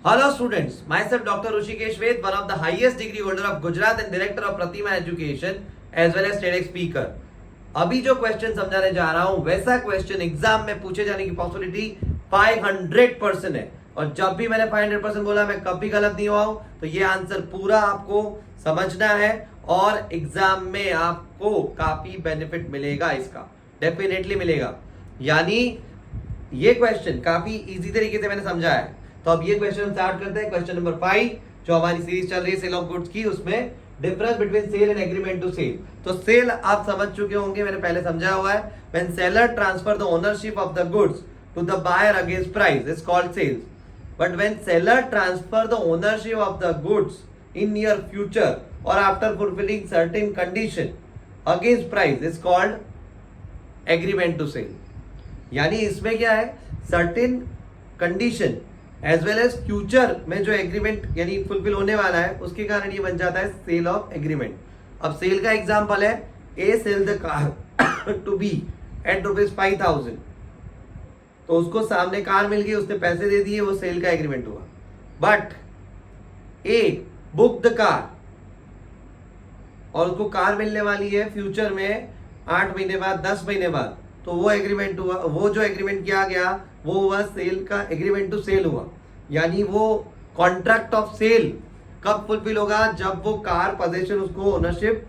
Hello students, myself Dr. Rushikesh Ved, one of the highest degree holder of Gujarat and director of Pratima Education as well as TEDx speaker. अभी जो question समझाने जा रहा हूं वैसा question exam में पूछे जाने की पॉसिबिलिटी 500% है। और जब भी मैंने 500% बोला मैं कभी गलत नहीं हुआ हूं, तो ये आंसर पूरा आपको समझना है और एग्जाम में आपको काफी बेनिफिट मिलेगा, इसका डेफिनेटली मिलेगा। यानी ये क्वेश्चन काफी इजी तरीके से मैंने समझा है। तो अब ये क्वेश्चन स्टार्ट करते हैं। क्वेश्चन नंबर 5 जो हमारी सीरीज चल रही है सेल ऑफ गुड्स की, उसमें difference between sale and agreement to sale. तो सेल आप समझ चुके होंगे, मैंने पहले समझाया हुआ है। When seller transfer the ownership of the goods to the buyer against price is called sales, but when seller transfer the ownership of the goods in near future और after fulfilling certain condition against price is called agreement to sale. यानी इसमें क्या है, certain condition as well as future में जो agreement यानी fulfil होने वाला है उसके कारण ये बन जाता है सेल ऑफ एग्रीमेंट। अब सेल का एग्जांपल है a sale the car to be at ₹5,000। तो उसको सामने कार मिल गई, उसने पैसे दे दिए, वो सेल का एग्रीमेंट हुआ। But a book the car और उसको कार मिलने वाली है फ्यूचर में 8 महीने बाद, 10 महीने बाद, तो वो एग्रीमेंट हुआ। वो जो एग्रीमेंट किया गया वो हुआ सेल का एग्रीमेंट टू सेल हुआ। यानी वो कॉन्ट्रैक्ट ऑफ सेल कब फुलफिल होगा, जब वो कार पोजीशन उसको ओनरशिप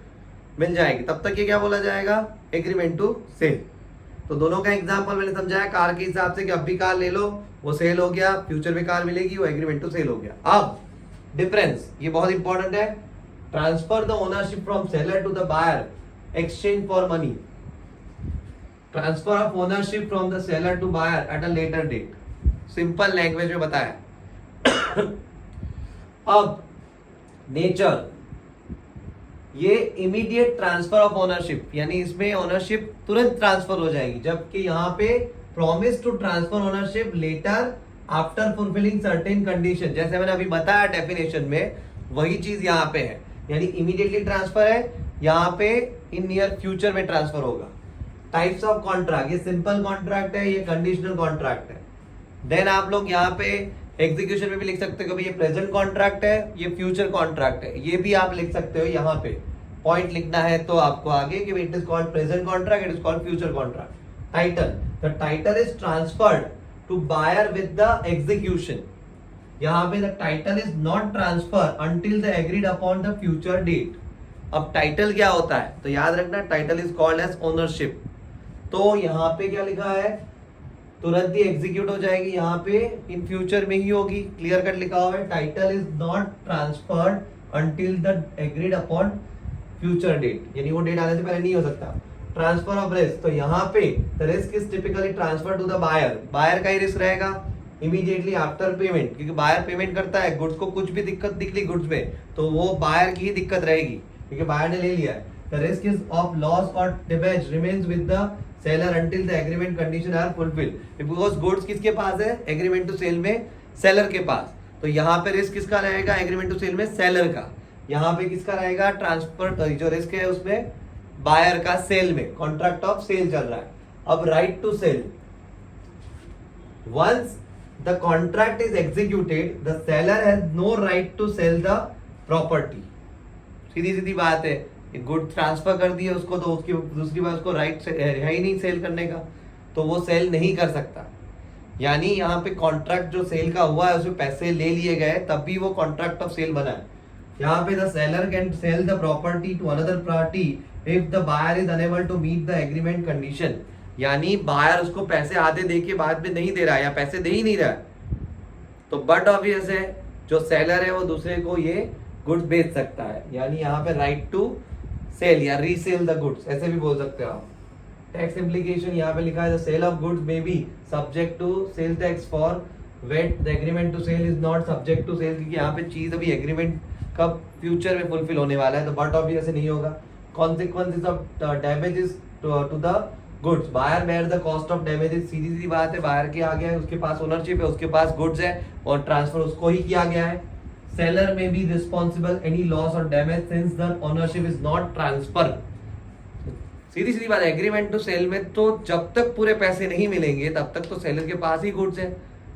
मिल जाएगी, तब तक ये क्या बोला जाएगा, एग्रीमेंट टू सेल। तो दोनों का एग्जांपल मैंने समझाया कार के हिसाब से कि अब भी कार ले लो, वो सेल हो गया, फ्यूचर में कार मिलेगी, वो एग्रीमेंट टू सेल हो गया। अब डिफरेंस ये बहुत इंपॉर्टेंट है। Transfer the ownership from seller to the buyer exchange for money. Transfer of ownership from the seller to buyer at a later date, simple language में बताया। अब नेचर, ये इमीडिएट ट्रांसफर ऑफ ओनरशिप, यानी इसमें ownership तुरंत transfer हो जाएगी, जबकि यहां पे promise to transfer ownership later after fulfilling certain condition, जैसे मैंने अभी बताया डेफिनेशन में, वही चीज यहां पे है। यानी इमीडिएटली ट्रांसफर है, यहां पे इन नियर फ्यूचर में ट्रांसफर होगा। टाइप्स ऑफ कॉन्ट्रैक्ट, ये सिंपल कॉन्ट्रैक्ट है, ये कंडीशनल कॉन्ट्रैक्ट है। देन आप लोग यहाँ पे एग्जीक्यूशन में भी लिख सकते हो कि ये प्रेजेंट कॉन्ट्रैक्ट है, ये फ्यूचर कॉन्ट्रैक्ट है, ये भी आप लिख सकते हो। यहाँ पे पॉइंट लिखना है तो आपको आगे कि it is called present contract, it is called future contract. Title, the title is transferred to buyer with the execution. यहाँ पे the title is not transfer until the agreed upon the future date. अब title क्या होता है, तो याद रखना title is called as ownership. तो यहाँ पे क्या लिखा है, तुरंत ही एग्जीक्यूट हो जाएगी, यहाँ पे इन फ्यूचर में ही होगी, क्लियर कट लिखा हुआ है। Title is not transferred until the agreed upon future date, यानी वो डेट आने से पहले नहीं हो सकता। ट्रांसफर ऑफ रिस्क, तो यहाँ पे the risk is typically transfer to the buyer. Buyer का ही रिस्क रहेगा इमीडिएटली आफ्टर पेमेंट, क्योंकि बायर पेमेंट करता है, गुड्स को कुछ भी दिक्कत दिखली गुड्स में तो वो बायर की ही दिक्कत रहेगी, क्योंकि बायर ने ले लिया है। The risk is of loss or damage remains with the seller until the agreement condition are fulfilled. Because goods किसके पास है, एग्रीमेंट टू सेल में सेलर के पास। तो यहाँ पे रिस्क किसका रहेगा, एग्रीमेंट टू सेल में सेलर का। यहाँ पे किसका रहेगा, ट्रांसफर जो रिस्क है उसमें बायर का सेल में, कॉन्ट्रैक्ट ऑफ सेल चल रहा है। अब right to sell, once the contract is executed the seller has no right to sell the property. सीधी सीधी बात है, गुड ट्रांसफर कर दिया उसको, तो उसकी दूसरी बात उसको राइट है ही नहीं सेल करने का, तो वो सेल नहीं कर सकता। यानी यहाँ पे कॉन्ट्रैक्ट जो सेल का हुआ है उसमें पैसे ले लिए गए, तब भी वो कॉन्ट्रैक्ट ऑफ सेल बना है। यहाँ पे the seller can sell the property to another party if the buyer is unable to meet the agreement condition. यानी बायर उसको पैसे आधे दे के बाद में नहीं दे रहा है या पैसे दे ही नहीं रहा है, तो बट ऑब्वियस है जो सेलर है वो दूसरे को ये गुड्स बेच सकता है। यानी यहाँ पे राइट टू सेल या रीसेल द गुड्स, ऐसे भी बोल सकते हो आप। टैक्स इम्प्लीकेशन यहाँ पे लिखा है, the sale of goods may be subject to sale tax for wait the agreement to sell is not subject to sale, क्योंकि यहाँ पे चीज अभी एग्रीमेंट कब फ्यूचर में फुलफिल होने वाला है, तो बट ऑब्वियस नहीं होगा। Consequences of damages to the goods, buyer bear the cost of damages. सीधी सीधी बात है, बायर के आ गया है, उसके पास ओनरशिप है, उसके पास गुड्स है और ट्रांसफर उसको ही किया गया है। Seller may be responsible any loss or damage since the ownership is not transferred. सीधी सीधी बात है, एग्रीमेंट टू सेल में तो जब तक पूरे पैसे नहीं मिलेंगे तब तक तो सेलर के पास ही गुड्स है,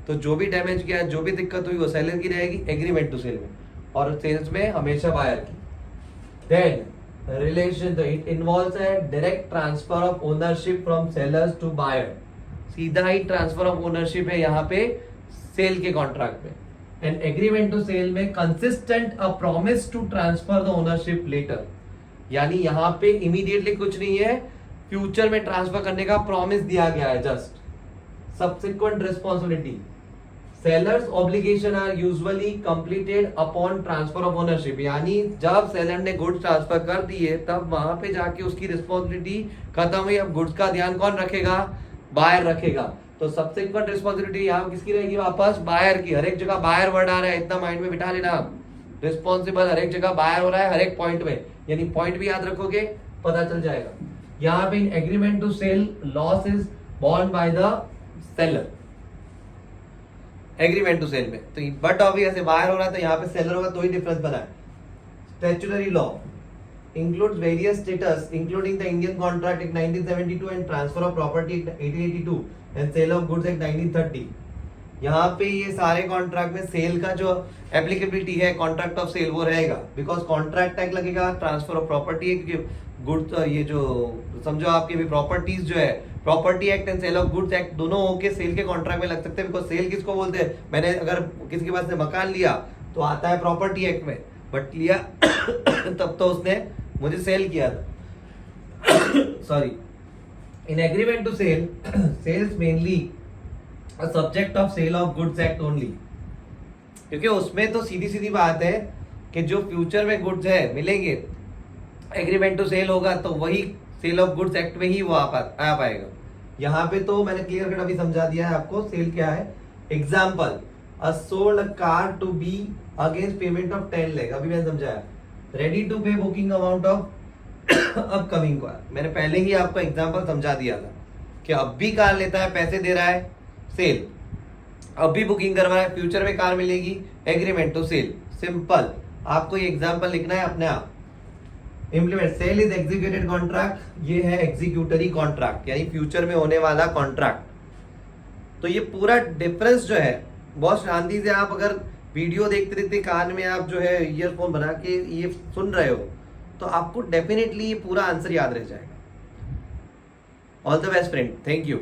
तो जो भी डैमेज किया, जो भी दिक्कत हुई वो सेलर की रहेगी एग्रीमेंट टू सेल में, और सेल्स में हमेशा बायर की। देन रिलेशन, तो it involves a direct transfer of ownership from sellers to buyer, सीधा ही ट्रांसफर ऑफ ओनरशिप है यहाँ पे सेल के कॉन्ट्रैक्ट में। एंड एग्रीमेंट टू सेल में consistent a promise to transfer the ownership later, यानी यहाँ पे इमीडिएटली कुछ नहीं है, फ्यूचर में ट्रांसफर करने का प्रॉमिस दिया गया है just. Subsequent responsibility, sellers obligation are usually completed upon transfer of ownership, यानी जब सेलर ने गुड्स ट्रांसफर कर दिए तब वहां पे जाके उसकी रिस्पॉन्सिबिलिटी खत्म हुई। अब गुड्स का ध्यान कौन रखेगा? बायर रखेगा। तो सब्सिक्वेंट रिस्पॉन्सिबिलिटी यहाँ किसकी रहेगी? वापस बायर की। हर एक जगह बायर वर्ड आ रहा है, इतना माइंड में बिठा लेना आप। रिस्पॉन्सिबल हर एक जगह बायर हो रहा है, हर एक पॉइंट में, यानी पॉइंट भी याद रखोगे पता चल जाएगा। यहाँ पे in agreement to sell loss is borne by the seller, agreement to sell में। तो बट ऑब्वियसली बायर हो रहा है तो यहाँ पे सेलर होगा, तो ही डिफरेंस बना है। Statutory law includes various status including the Indian Contract Act 1972 and Transfer of Property Act 1882 and Sale of Goods Act 1930। यहाँ पे ये सारे कॉन्ट्रैक्ट में सेल का जो एप्लीकेबिलिटी है, कॉन्ट्रैक्ट ऑफ सेल, वो रहेगा, बिकॉज कॉन्ट्रैक्ट एक्ट लगेगा, transfer of property act, goods, ये जो समझो आपके भी प्रॉपर्टीज जो है, property act and sale of goods act दोनों होके सेल के कॉन्ट्रैक्ट में लग सकते हैं। बिकॉज सेल किसको बोलते हैं? मैंने अगर किसी के पास से मकान लिया तो आता है प्रॉपर्टी एक्ट में, बट लिया तब तो उसने मुझे सेल किया था sorry. In agreement to sell, sales mainly a subject of sale of goods act only, क्योंकि उसमें तो सीधी सीधी बात है कि जो फ्यूचर में गुड्स है मिलेंगे, एग्रीमेंट टू सेल होगा तो वही सेल ऑफ गुड्स एक्ट में ही वो आ पाएगा। यहाँ पे तो मैंने क्लियर कट अभी समझा दिया है आपको सेल क्या है। Example, a sold a car to be against payment of 10 lakh, अभी मैंने समझाया। Ready to pay booking amount of upcoming car, मैंने पहले ही आपको एग्जांपल समझा दिया था कि अब भी कार लेता है, पैसे दे रहा है, सेल। अब भी बुकिंग करवा रहा है, फ्यूचर में कार मिलेगी, एग्रीमेंट टू सेल। सिंपल, आपको ये एग्जांपल लिखना है अपने आप। Implement, sale is executed contract, ये है एग्जीक्यूटरी कॉन्ट्रैक्ट, यानी फ्यूचर में होने वाला कॉन्ट्रैक्ट। तो ये पूरा डिफरेंस जो है बहुत शांति से आप अगर वीडियो देखते देखते कान में आप जो है ईयरफोन बना के ये सुन रहे हो तो आपको डेफिनेटली ये पूरा आंसर याद रह जाएगा। All the best friend, thank you.